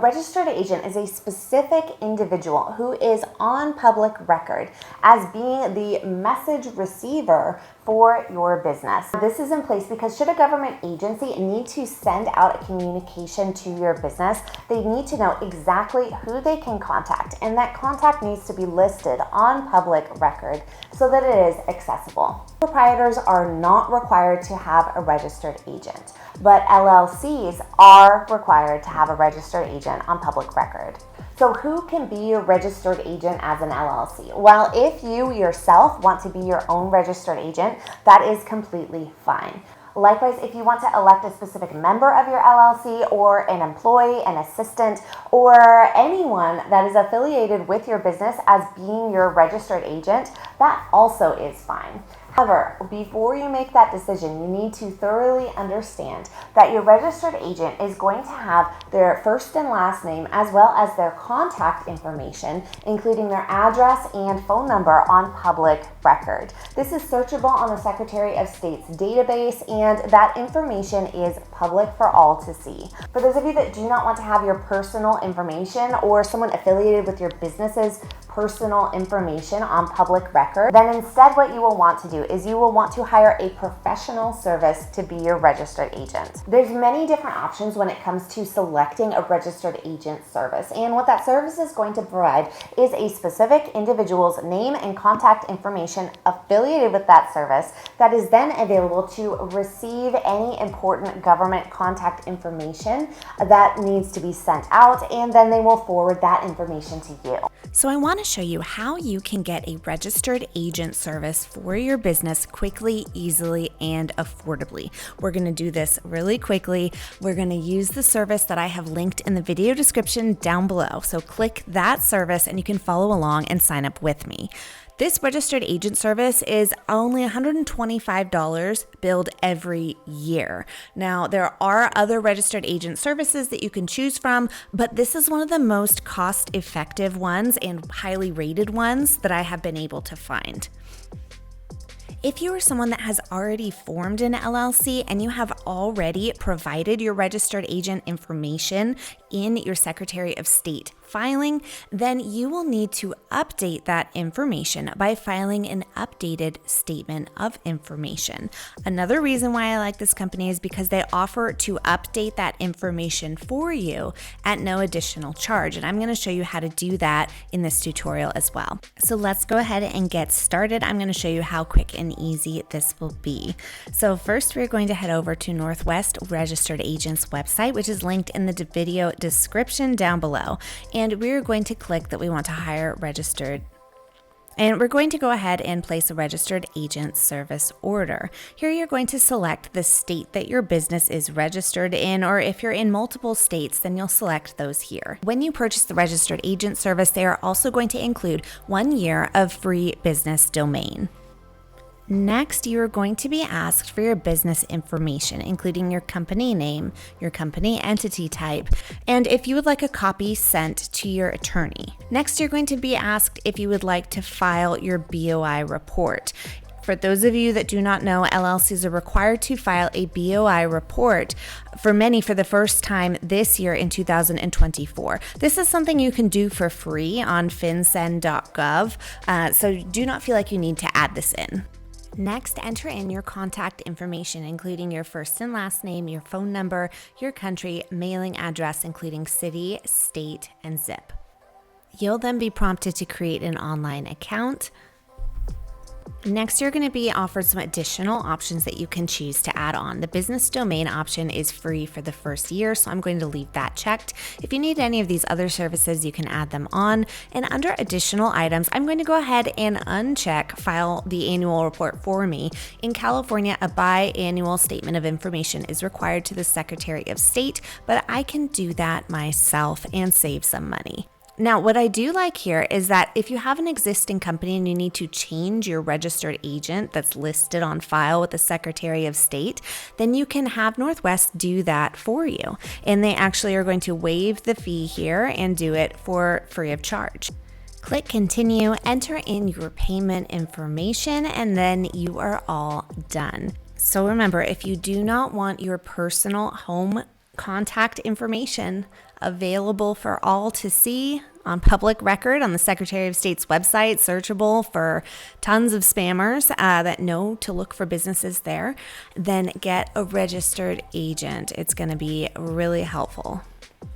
Registered agent is a specific individual who is on public record as being the message receiver for your business. This is in place because should a government agency need to send out a communication to your business, they need to know exactly who they can contact, and that contact needs to be listed on public record so that it is accessible. Proprietors are not required to have a registered agent, but LLCs are required to have a registered agent on public record. So who can be your registered agent as an LLC? Well, if you yourself want to be your own registered agent, that is completely fine. Likewise, if you want to elect a specific member of your LLC or an employee, an assistant, or anyone that is affiliated with your business as being your registered agent, that also is fine. However, before you make that decision, you need to thoroughly understand that your registered agent is going to have their first and last name as well as their contact information, including their address and phone number on public record. This is searchable on the Secretary of State's database, and that information is public for all to see. For those of you that do not want to have your personal information or someone affiliated with your business's personal information on public record, then instead what you will want to do is you will want to hire a professional service to be your registered agent. There's many different options when it comes to selecting a registered agent service, and what that service is going to provide is a specific individual's name and contact information affiliated with that service that is then available to receive any important government contact information that needs to be sent out, and then they will forward that information to you. So I want to show you how you can get a registered agent service for your business quickly, easily, and affordably. We're going to do this really quickly. We're going to use the service that I have linked in the video description down below. So click that service and you can follow along and sign up with me. This registered agent service is only $125 billed every year. Now, there are other registered agent services that you can choose from, but this is one of the most cost-effective ones and highly rated ones that I have been able to find. If you are someone that has already formed an LLC and you have already provided your registered agent information in your Secretary of State filing, then you will need to update that information by filing an updated statement of information. Another reason why I like this company is because they offer to update that information for you at no additional charge, and I'm going to show you how to do that in this tutorial as well. So let's go ahead and get started. I'm going to show you how quick and easy this will be. So first, we're going to head over to Northwest Registered Agents website, which is linked in the video description down below. And we're going to click that we want to hire registered. And we're going to go ahead and place a registered agent service order. Here you're going to select the state that your business is registered in, or if you're in multiple states, then you'll select those here. When you purchase the registered agent service, they are also going to include 1 year of free business domain. Next, you are going to be asked for your business information, including your company name, your company entity type, and if you would like a copy sent to your attorney. Next, you're going to be asked if you would like to file your BOI report. For those of you that do not know, LLCs are required to file a BOI report for many for the first time this year in 2024. This is something you can do for free on finsend.gov, so do not feel like you need to add this in. Next, enter in your contact information, including your first and last name, your phone number, your country, mailing address, including city, state, and zip. You'll then be prompted to create an online account. Next, you're going to be offered some additional options that you can choose to add on. The business domain option is free for the first year, so I'm going to leave that checked. If you need any of these other services, you can add them on. And under additional items, I'm going to go ahead and uncheck file the annual report for me. In California, a biannual statement of information is required to the Secretary of State, but I can do that myself and save some money. Now, what I do like here is that if you have an existing company and you need to change your registered agent that's listed on file with the Secretary of State, then you can have Northwest do that for you. And they actually are going to waive the fee here and do it for free of charge. Click continue, enter in your payment information, and then you are all done. So remember, if you do not want your personal home contact information available for all to see on public record on the Secretary of State's website, searchable for tons of spammers that know to look for businesses there. Then get a registered agent. It's going to be really helpful.